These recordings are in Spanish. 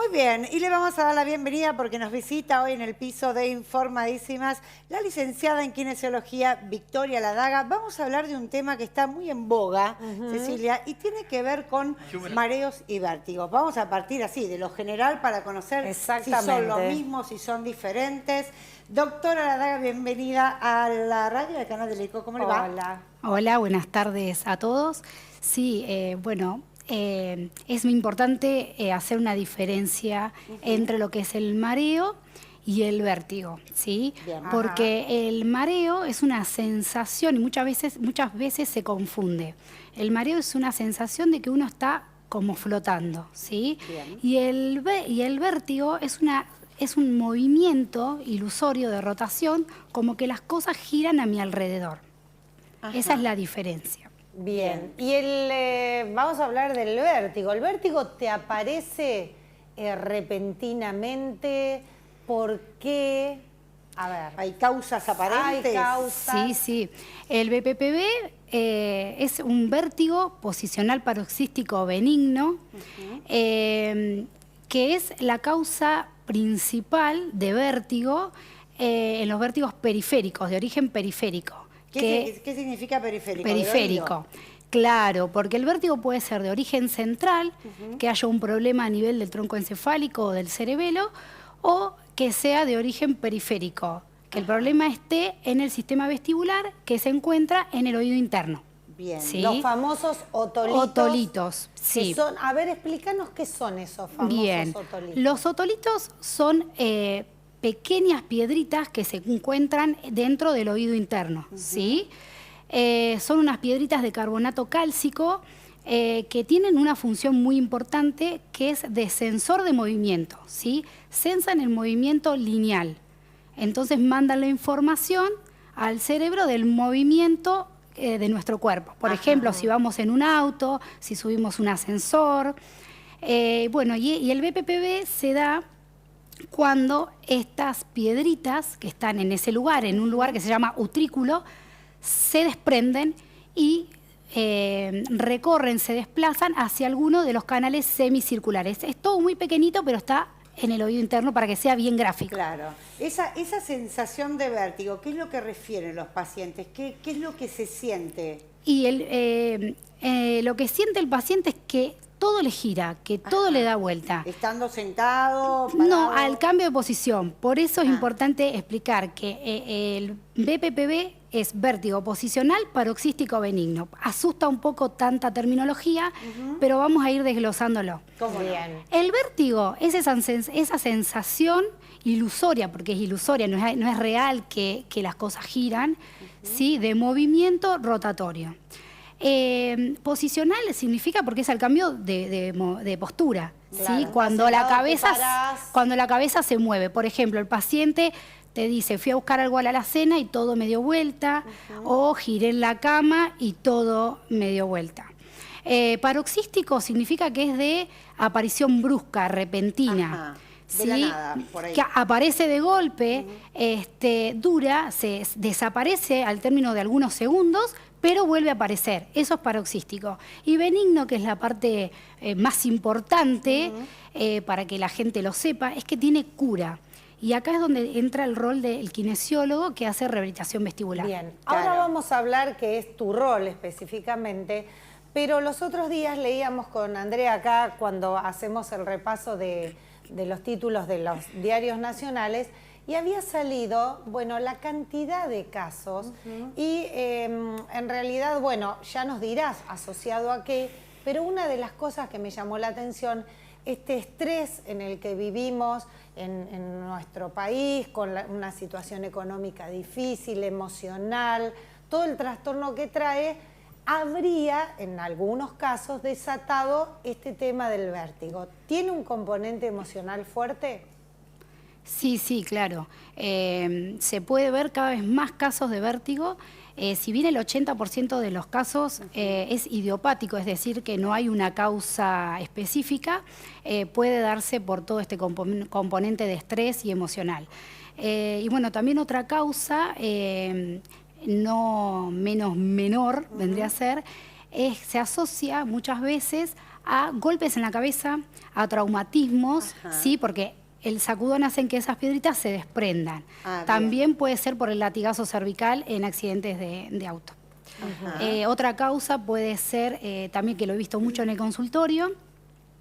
Muy bien, y le vamos a dar la bienvenida porque nos visita hoy en el piso de Informadísimas la licenciada en Kinesiología Victoria Ladaga. Vamos a hablar de un tema que está muy en boga, Cecilia, y tiene que ver con mareos y vértigos. Vamos a partir así, de lo general, para conocer si son los mismos, si son diferentes. Doctora Ladaga, bienvenida a la radio del canal del ECO. ¿Cómo le va? Hola. Hola, buenas tardes a todos. Sí, es muy importante hacer una diferencia entre lo que es el mareo y el vértigo, ¿sí? Bien. Porque el mareo es una sensación y muchas veces se confunde. El mareo es una sensación de que uno está como flotando, ¿sí? Bien. Y el vértigo es un movimiento ilusorio de rotación, como que las cosas giran a mi alrededor. Ajá. Esa es la diferencia. Bien, y vamos a hablar del vértigo. ¿El vértigo te aparece repentinamente? ¿Por qué? A ver. ¿Hay causas aparentes? ¿Hay causas? Sí. El BPPV es un vértigo posicional paroxístico benigno, que es la causa principal de vértigo en los vértigos periféricos, de origen periférico. ¿Qué significa periférico? Periférico, claro, porque el vértigo puede ser de origen central, que haya un problema a nivel del tronco encefálico o del cerebelo, o que sea de origen periférico, que el problema esté en el sistema vestibular, que se encuentra en el oído interno. Bien. ¿Sí? Los famosos otolitos. Otolitos, sí. A ver, explícanos qué son esos famosos otolitos. Los otolitos son pequeñas piedritas que se encuentran dentro del oído interno, ¿sí? Son unas piedritas de carbonato cálcico que tienen una función muy importante, que es de sensor de movimiento, ¿sí? Sensan el movimiento lineal. Entonces mandan la información al cerebro del movimiento de nuestro cuerpo. Por ejemplo, si vamos en un auto, si subimos un ascensor. Y el BPPV se da cuando estas piedritas que están en ese lugar, en un lugar que se llama utrículo, se desprenden y recorren, se desplazan hacia alguno de los canales semicirculares. Es todo muy pequeñito, pero está en el oído interno para que sea bien gráfico. Claro. Esa sensación de vértigo, ¿qué es lo que refieren los pacientes? ¿Qué es lo que se siente? Y lo que siente el paciente es que todo le gira, que todo le da vuelta. ¿Estando sentado, parado? No, al cambio de posición. Por eso es importante explicar que el BPPV es vértigo posicional paroxístico benigno. Asusta un poco tanta terminología, pero vamos a ir desglosándolo. ¿Cómo Bien. El vértigo es esa sensación ilusoria, porque es ilusoria, no es real que las cosas giran, ¿sí? De movimiento rotatorio. Posicional significa porque es al cambio de postura, Claro, ¿sí? Cuando la cabeza se mueve. Por ejemplo, el paciente te dice, fui a buscar algo a la alacena y todo me dio vuelta, o giré en la cama y todo me dio vuelta. Paroxístico significa que es de aparición brusca, repentina. De la nada, por ahí. Que aparece de golpe, dura, se desaparece al término de algunos segundos, pero vuelve a aparecer. Eso es paroxístico. Y benigno, que es la parte más importante para que la gente lo sepa, es que tiene cura. Y acá es donde entra el rol del kinesiólogo que hace rehabilitación vestibular. Bien, ahora vamos a hablar qué es tu rol específicamente, pero los otros días leíamos con Andrea acá, cuando hacemos el repaso de los títulos de los diarios nacionales, y había salido, bueno, la cantidad de casos y en realidad, bueno, ya nos dirás asociado a qué, pero una de las cosas que me llamó la atención, este estrés en el que vivimos en nuestro país, con una situación económica difícil, emocional, todo el trastorno que trae, habría en algunos casos desatado este tema del vértigo. ¿Tiene un componente emocional fuerte? Sí, claro. Se puede ver cada vez más casos de vértigo. Si bien el 80% de los casos es idiopático, es decir, que no hay una causa específica, puede darse por todo este componente de estrés y emocional. Y bueno, también otra causa, no menos menor, vendría a ser, se asocia muchas veces a golpes en la cabeza, a traumatismos, ¿sí? Porque el sacudón hace que esas piedritas se desprendan. También puede ser por el latigazo cervical en accidentes de auto. Otra causa puede ser, también que lo he visto mucho en el consultorio,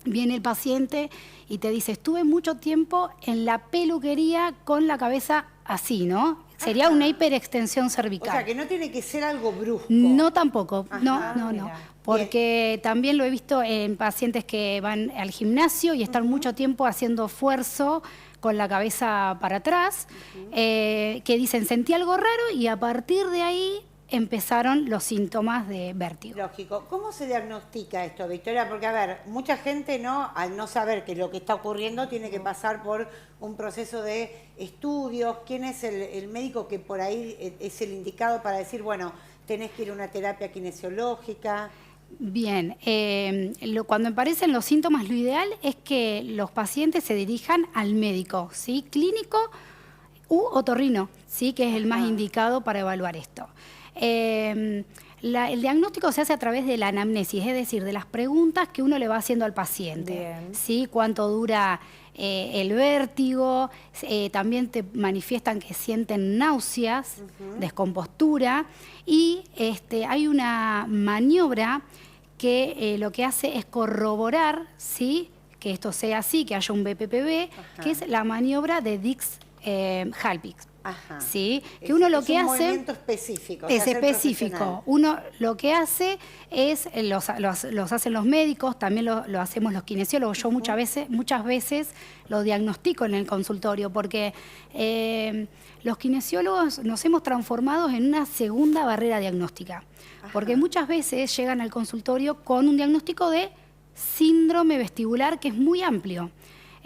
viene el paciente y te dice, estuve mucho tiempo en la peluquería con la cabeza así, ¿no? Sería una hiperextensión cervical. O sea, que no tiene que ser algo brusco. No tampoco, no. Porque también lo he visto en pacientes que van al gimnasio y están mucho tiempo haciendo esfuerzo con la cabeza para atrás, que dicen, sentí algo raro y a partir de ahí empezaron los síntomas de vértigo. Lógico. ¿Cómo se diagnostica esto, Victoria? Porque, a ver, mucha gente, ¿no?, al no saber que lo que está ocurriendo tiene que pasar por un proceso de estudios. ¿Quién es el médico que por ahí es el indicado para decir, bueno, tenés que ir a una terapia kinesiológica? Bien, cuando aparecen los síntomas, lo ideal es que los pacientes se dirijan al médico, ¿sí? Clínico u otorrino, ¿sí? Que es el más indicado para evaluar esto. El diagnóstico se hace a través de la anamnesis, es decir, de las preguntas que uno le va haciendo al paciente. ¿Sí? Cuánto dura el vértigo, también te manifiestan que sienten náuseas, descompostura, y hay una maniobra que lo que hace es corroborar, ¿sí?, que esto sea así, que haya un BPPV, que es la maniobra de Dix-Hallpix. ¿Sí? Que uno lo que hace... Es un movimiento específico. Es específico. Uno lo que hace es, los hacen los médicos, también lo hacemos los kinesiólogos. Yo muchas veces lo diagnostico en el consultorio, porque los kinesiólogos nos hemos transformado en una segunda barrera diagnóstica. Porque muchas veces llegan al consultorio con un diagnóstico de síndrome vestibular que es muy amplio.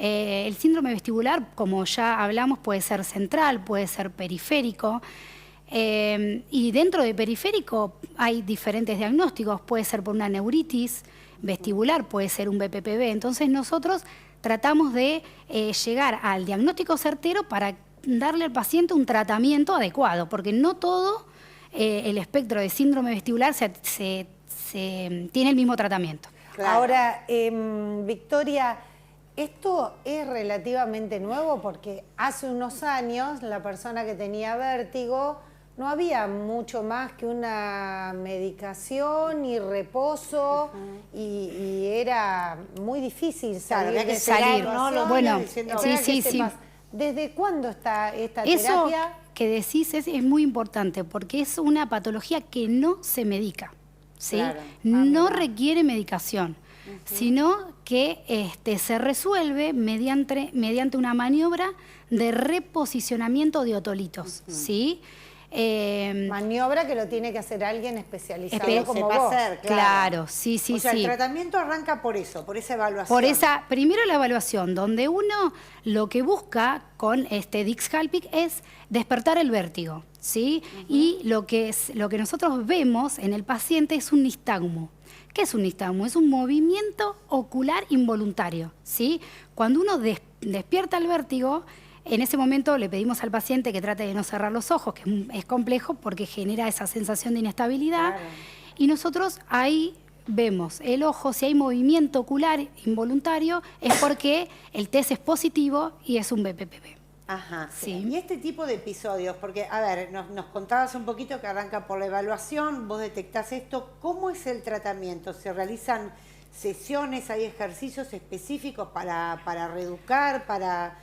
El síndrome vestibular, como ya hablamos, puede ser central, puede ser periférico. Y dentro de periférico hay diferentes diagnósticos. Puede ser por una neuritis vestibular, puede ser un BPPV. Entonces nosotros tratamos de llegar al diagnóstico certero para darle al paciente un tratamiento adecuado, porque no todo el espectro de síndrome vestibular tiene el mismo tratamiento. Claro. Ahora, Victoria, esto es relativamente nuevo porque hace unos años la persona que tenía vértigo no había mucho más que una medicación y reposo y era muy difícil salir de salir, ¿no? Bueno, sí. ¿Desde cuándo está esta Eso terapia? Que decís es muy importante porque es una patología que no se medica, ¿sí? Claro. No requiere medicación, sino que se resuelve mediante una maniobra de reposicionamiento de otolitos, ¿sí? Maniobra que lo tiene que hacer alguien especializado como vos. Claro, sí. O sea, el tratamiento arranca por eso, por esa evaluación. Primero la evaluación, donde uno lo que busca con este Dix-Hallpix es despertar el vértigo, ¿sí? Y lo que nosotros vemos en el paciente es un nistagmo. ¿Qué es un nistagmo? Es un movimiento ocular involuntario, ¿sí? Cuando uno despierta el vértigo, en ese momento le pedimos al paciente que trate de no cerrar los ojos, que es complejo porque genera esa sensación de inestabilidad. Claro. Y nosotros ahí vemos el ojo, si hay movimiento ocular involuntario, es porque el test es positivo y es un BPPV. Sí. Y este tipo de episodios, porque, a ver, nos contabas un poquito que arranca por la evaluación, vos detectás esto, ¿cómo es el tratamiento? ¿Se realizan sesiones, hay ejercicios específicos para reeducar, para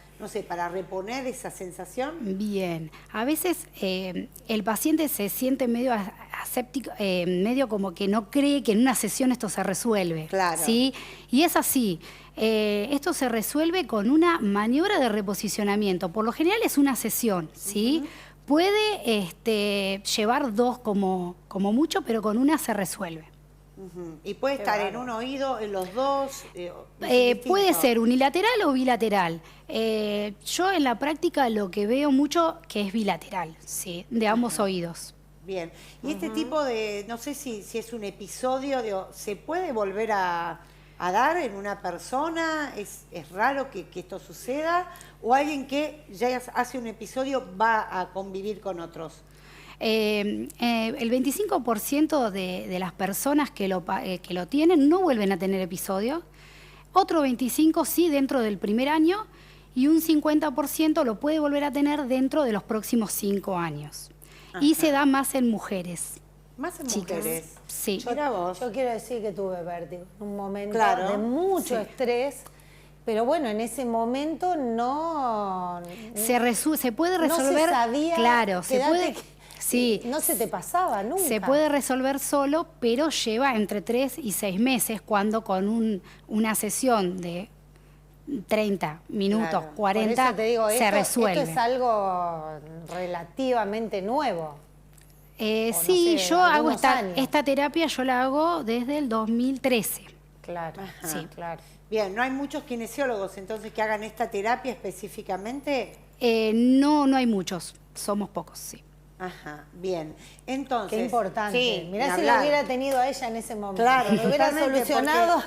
reponer esa sensación? Bien, a veces el paciente se siente medio aséptico, medio como que no cree que en una sesión esto se resuelve. Claro. ¿Sí? Y es así. Esto se resuelve con una maniobra de reposicionamiento. Por lo general es una sesión, ¿sí? Puede llevar 2 como mucho, pero con una se resuelve. ¿Y puede estar en un oído, en los dos? Puede ser unilateral o bilateral. Yo en la práctica lo que veo mucho que es bilateral, ¿sí? De ambos oídos. Bien. Y este tipo de, no sé si es un episodio, ¿se puede volver a dar en una persona? ¿Es raro que esto suceda? ¿O alguien que ya hace un episodio va a convivir con otros? El 25% de las personas que lo tienen no vuelven a tener episodio, otro 25% sí dentro del primer año y un 50% lo puede volver a tener dentro de los próximos 5 años. Ajá. Y se da más en mujeres. Más en chicas. Mujeres. Sí. Yo quiero decir que tuve vértigo, un momento de mucho estrés. Pero bueno, en ese momento no... Se puede resolver... No se sabía... Claro, se puede... Sí. No se te pasaba nunca. Se puede resolver solo, pero lleva entre 3 y 6 meses cuando con una sesión de 30 minutos, 40, por eso te digo, se resuelve. Esto es algo relativamente nuevo. Sí, yo hago esta terapia, yo la hago desde el 2013. Claro, sí. Claro. Bien, ¿no hay muchos kinesiólogos entonces que hagan esta terapia específicamente? No hay muchos, somos pocos, sí. Ajá, bien. Entonces... Qué importante. Sí, mirá si lo hubiera tenido a ella en ese momento. Claro, lo hubiera solucionado.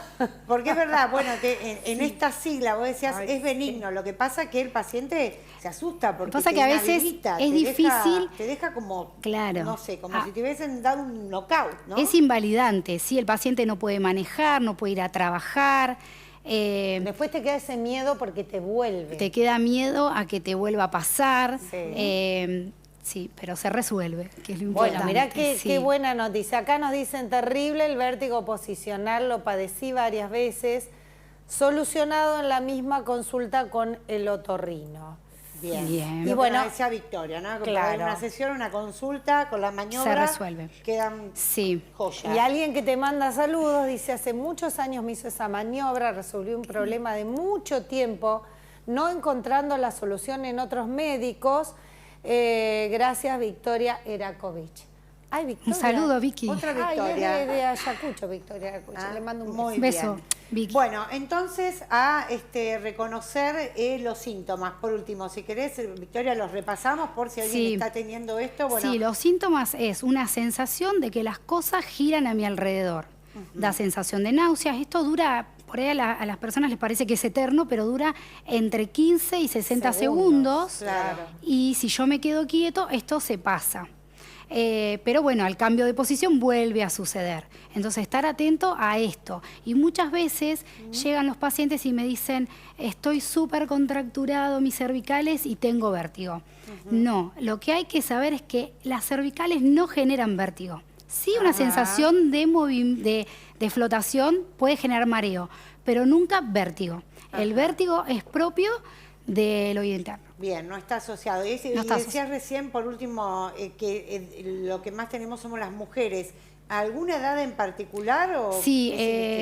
Porque es verdad, bueno, que en esta sigla vos decías, es benigno. Lo que pasa que el paciente se asusta porque pasa que a veces es difícil. Te deja como, claro, no sé, como si te hubiesen dado un knockout, ¿no? Es invalidante, sí, el paciente no puede manejar, no puede ir a trabajar. Después te queda ese miedo porque te vuelve. Te queda miedo a que te vuelva a pasar. Sí. Sí, pero se resuelve, que es lo importante. Bueno, mirá qué buena noticia. Acá nos dicen terrible el vértigo posicional, lo padecí varias veces, solucionado en la misma consulta con el otorrino. Bien. Y bueno, decía Victoria, ¿no? Claro. Una sesión, una consulta, con la maniobra se resuelve. Quedan joyas. Y alguien que te manda saludos dice, hace muchos años me hizo esa maniobra, resolví un problema de mucho tiempo, no encontrando la solución en otros médicos. Gracias, Victoria Erakovich. Ay, Victoria. Un saludo, Vicky. Otra Victoria. Ay, es de Ayacucho, Victoria. Le mando un beso. Bien. Vicky. Bueno, entonces a reconocer los síntomas. Por último, si querés, Victoria, los repasamos por si alguien está teniendo esto. Bueno. Sí, los síntomas es una sensación de que las cosas giran a mi alrededor. Da sensación de náuseas. Esto dura, por ahí a las personas les parece que es eterno, pero dura entre 15 y 60 segundos. Claro. Y si yo me quedo quieto, esto se pasa. Pero bueno, al cambio de posición vuelve a suceder. Entonces, estar atento a esto. Y muchas veces llegan los pacientes y me dicen, estoy súper contracturado mis cervicales y tengo vértigo. No, lo que hay que saber es que las cervicales no generan vértigo. Sí, una sensación de flotación puede generar mareo, pero nunca vértigo. El vértigo es propio del oído interno. Bien, no está asociado. Y decías recién, por último, que lo que más tenemos somos las mujeres. ¿Alguna edad en particular? Sí,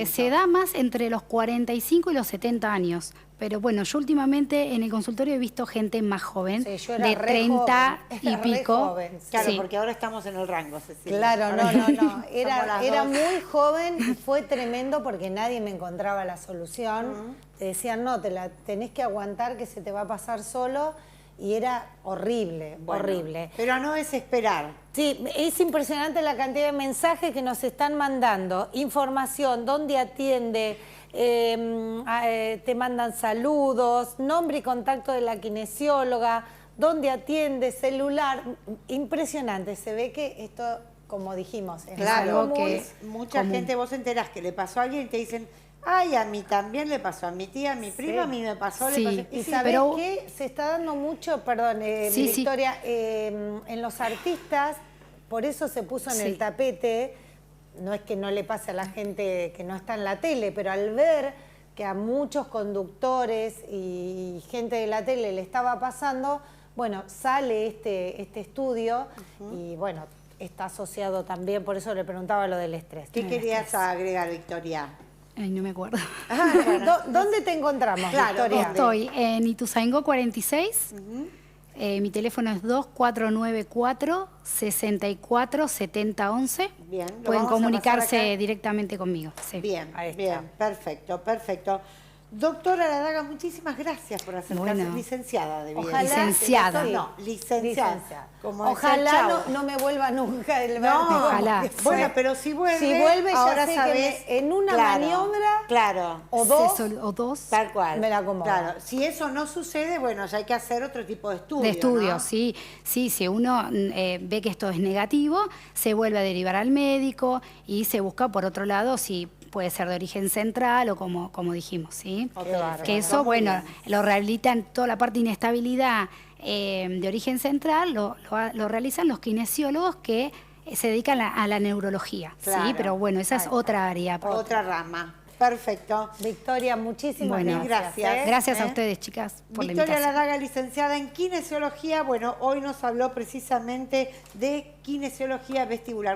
se da más entre los 45 y los 70 años. Pero bueno, yo últimamente en el consultorio he visto gente más joven, de 30 y pico. Claro, porque ahora estamos en el rango, Cecilia. Claro, no. Era muy joven y fue tremendo porque nadie me encontraba la solución. Te decían, no, te la tenés que aguantar que se te va a pasar solo. Y era horrible, horrible. Pero a no desesperar. Sí, es impresionante la cantidad de mensajes que nos están mandando. Información, dónde atiende, te mandan saludos, nombre y contacto de la kinesióloga, dónde atiende, celular. Impresionante, se ve que esto, como dijimos, es algo que mucha gente, vos enterás que le pasó a alguien y te dicen, ay, a mí también le pasó, a mi tía, a mi prima, a mí me pasó, le pasó. Y ¿sabés qué? Se está dando mucho, perdón, Victoria, en los artistas, por eso se puso en el tapete, no es que no le pase a la gente que no está en la tele, pero al ver que a muchos conductores y gente de la tele le estaba pasando, bueno, sale este estudio y bueno, está asociado también, por eso le preguntaba lo del estrés. ¿Qué querías agregar, Victoria? Ay, no me acuerdo. ¿Dónde te encontramos, Victoria? Estoy en Ituzaingó 46. Mi teléfono es 2494-647011. Bien. Pueden comunicarse directamente conmigo. Sí. Bien, Ahí está. bien. Perfecto, perfecto. Doctora Ladaga, muchísimas gracias por acercarse. Bueno. Licenciada de vida. Ojalá- Licenciada. No, licenciada. Como decía Ojalá Chavo. no me vuelva nunca el No, vértigo. ojalá. porque Bueno, fue- pero si vuelve, Si vuelve, ya ahora sé que sabés, en una claro, maniobra claro, o dos, O dos. tal cual. me la acomodo. Claro, si eso no sucede, bueno, ya hay que hacer otro tipo de estudio. De estudio, ¿no? sí. Sí, si uno ve que esto es negativo, se vuelve a derivar al médico y se busca por otro lado si puede ser de origen central o como dijimos, ¿sí? Ok, Que eso, muy bueno, bien. lo realizan toda la parte de inestabilidad de origen central, lo realizan los kinesiólogos que se dedican a la neurología, Claro. ¿sí? Pero bueno, esa es otra área. Otra rama. Perfecto. Victoria, muchísimas Bueno, gracias. Gracias a ¿eh? ustedes, chicas, por la Victoria invitación. Ladaga, licenciada en kinesiología. Bueno, hoy nos habló precisamente de kinesiología vestibular.